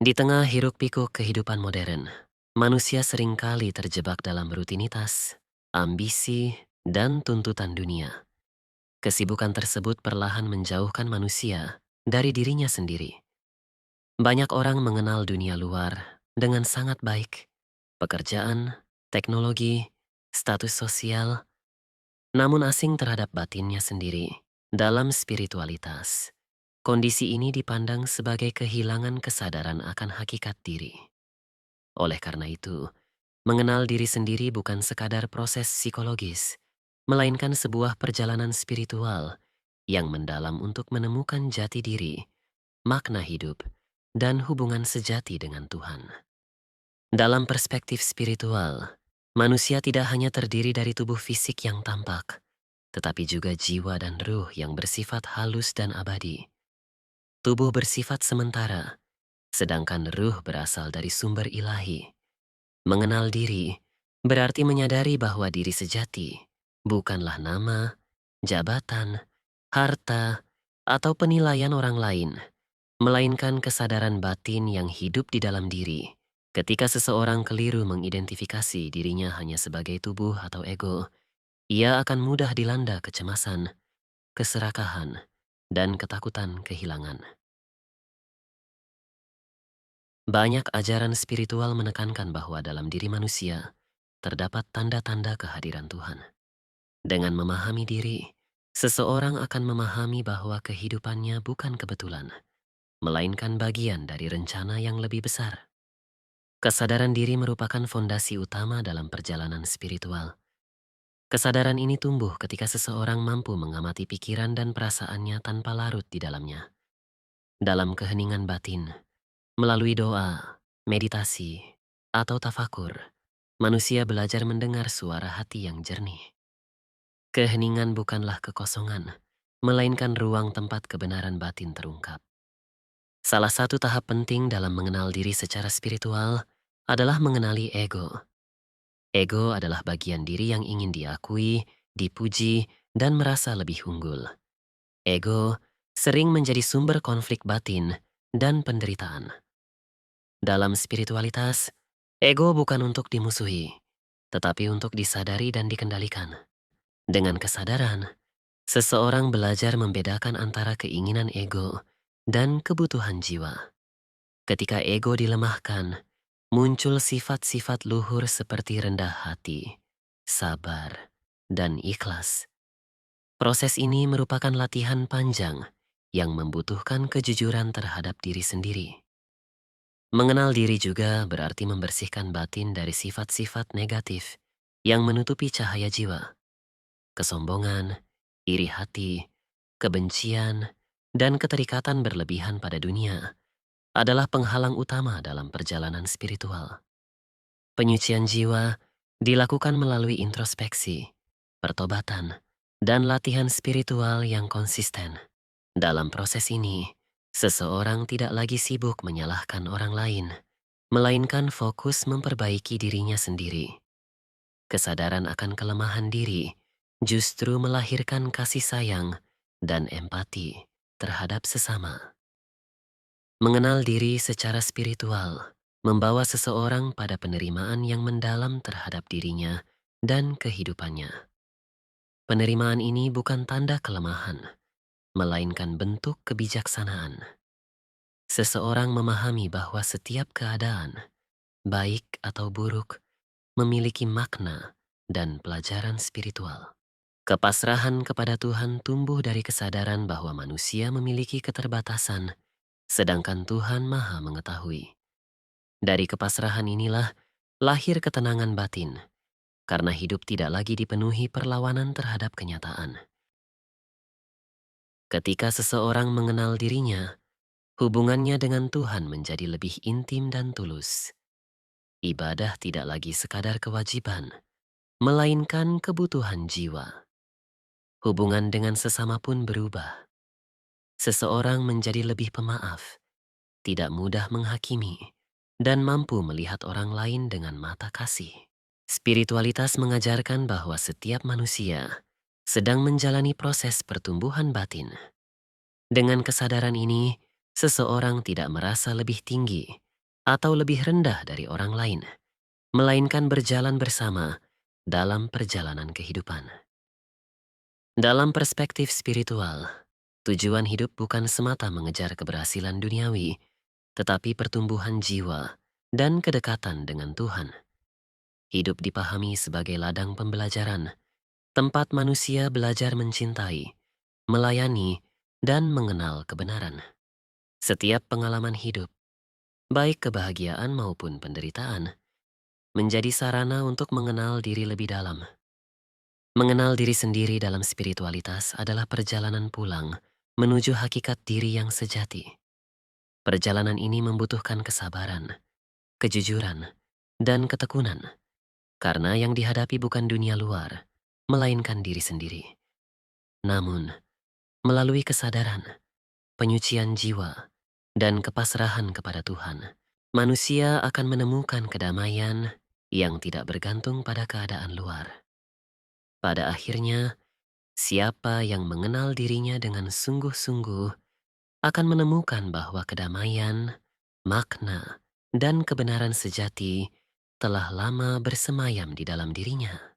Di tengah hiruk-pikuk kehidupan modern, manusia seringkali terjebak dalam rutinitas, ambisi, dan tuntutan dunia. Kesibukan tersebut perlahan menjauhkan manusia dari dirinya sendiri. Banyak orang mengenal dunia luar dengan sangat baik, pekerjaan, teknologi, status sosial, namun asing terhadap batinnya sendiri dalam spiritualitas. Kondisi ini dipandang sebagai kehilangan kesadaran akan hakikat diri. Oleh karena itu, mengenal diri sendiri bukan sekadar proses psikologis, melainkan sebuah perjalanan spiritual yang mendalam untuk menemukan jati diri, makna hidup, dan hubungan sejati dengan Tuhan. Dalam perspektif spiritual, manusia tidak hanya terdiri dari tubuh fisik yang tampak, tetapi juga jiwa dan ruh yang bersifat halus dan abadi. Tubuh bersifat sementara, sedangkan ruh berasal dari sumber ilahi. Mengenal diri berarti menyadari bahwa diri sejati bukanlah nama, jabatan, harta, atau penilaian orang lain, melainkan kesadaran batin yang hidup di dalam diri. Ketika seseorang keliru mengidentifikasi dirinya hanya sebagai tubuh atau ego, ia akan mudah dilanda kecemasan, keserakahan, dan ketakutan kehilangan. Banyak ajaran spiritual menekankan bahwa dalam diri manusia terdapat tanda-tanda kehadiran Tuhan. Dengan memahami diri, seseorang akan memahami bahwa kehidupannya bukan kebetulan, melainkan bagian dari rencana yang lebih besar. Kesadaran diri merupakan fondasi utama dalam perjalanan spiritual. Kesadaran ini tumbuh ketika seseorang mampu mengamati pikiran dan perasaannya tanpa larut di dalamnya. Dalam keheningan batin, melalui doa, meditasi, atau tafakur, manusia belajar mendengar suara hati yang jernih. Keheningan bukanlah kekosongan, melainkan ruang tempat kebenaran batin terungkap. Salah satu tahap penting dalam mengenal diri secara spiritual adalah mengenali ego. Ego adalah bagian diri yang ingin diakui, dipuji, dan merasa lebih unggul. Ego sering menjadi sumber konflik batin dan penderitaan. Dalam spiritualitas, ego bukan untuk dimusuhi, tetapi untuk disadari dan dikendalikan. Dengan kesadaran, seseorang belajar membedakan antara keinginan ego dan kebutuhan jiwa. Ketika ego dilemahkan, muncul sifat-sifat luhur seperti rendah hati, sabar, dan ikhlas. Proses ini merupakan latihan panjang yang membutuhkan kejujuran terhadap diri sendiri. Mengenal diri juga berarti membersihkan batin dari sifat-sifat negatif yang menutupi cahaya jiwa. Kesombongan, iri hati, kebencian, dan keterikatan berlebihan pada dunia adalah penghalang utama dalam perjalanan spiritual. Penyucian jiwa dilakukan melalui introspeksi, pertobatan, dan latihan spiritual yang konsisten. Dalam proses ini, seseorang tidak lagi sibuk menyalahkan orang lain, melainkan fokus memperbaiki dirinya sendiri. Kesadaran akan kelemahan diri justru melahirkan kasih sayang dan empati terhadap sesama. Mengenal diri secara spiritual membawa seseorang pada penerimaan yang mendalam terhadap dirinya dan kehidupannya. Penerimaan ini bukan tanda kelemahan, melainkan bentuk kebijaksanaan. Seseorang memahami bahwa setiap keadaan, baik atau buruk, memiliki makna dan pelajaran spiritual. Kepasrahan kepada Tuhan tumbuh dari kesadaran bahwa manusia memiliki keterbatasan, sedangkan Tuhan Maha Mengetahui. Dari kepasrahan inilah lahir ketenangan batin, karena hidup tidak lagi dipenuhi perlawanan terhadap kenyataan. Ketika seseorang mengenal dirinya, hubungannya dengan Tuhan menjadi lebih intim dan tulus. Ibadah tidak lagi sekadar kewajiban, melainkan kebutuhan jiwa. Hubungan dengan sesama pun berubah. Seseorang menjadi lebih pemaaf, tidak mudah menghakimi, dan mampu melihat orang lain dengan mata kasih. Spiritualitas mengajarkan bahwa setiap manusia sedang menjalani proses pertumbuhan batin. Dengan kesadaran ini, seseorang tidak merasa lebih tinggi atau lebih rendah dari orang lain, melainkan berjalan bersama dalam perjalanan kehidupan. Dalam perspektif spiritual, tujuan hidup bukan semata mengejar keberhasilan duniawi, tetapi pertumbuhan jiwa dan kedekatan dengan Tuhan. Hidup dipahami sebagai ladang pembelajaran, tempat manusia belajar mencintai, melayani, dan mengenal kebenaran. Setiap pengalaman hidup, baik kebahagiaan maupun penderitaan, menjadi sarana untuk mengenal diri lebih dalam. Mengenal diri sendiri dalam spiritualitas adalah perjalanan pulang menuju hakikat diri yang sejati. Perjalanan ini membutuhkan kesabaran, kejujuran, dan ketekunan, karena yang dihadapi bukan dunia luar, melainkan diri sendiri. Namun, melalui kesadaran, penyucian jiwa, dan kepasrahan kepada Tuhan, manusia akan menemukan kedamaian yang tidak bergantung pada keadaan luar. Pada akhirnya, siapa yang mengenal dirinya dengan sungguh-sungguh akan menemukan bahwa kedamaian, makna, dan kebenaran sejati telah lama bersemayam di dalam dirinya.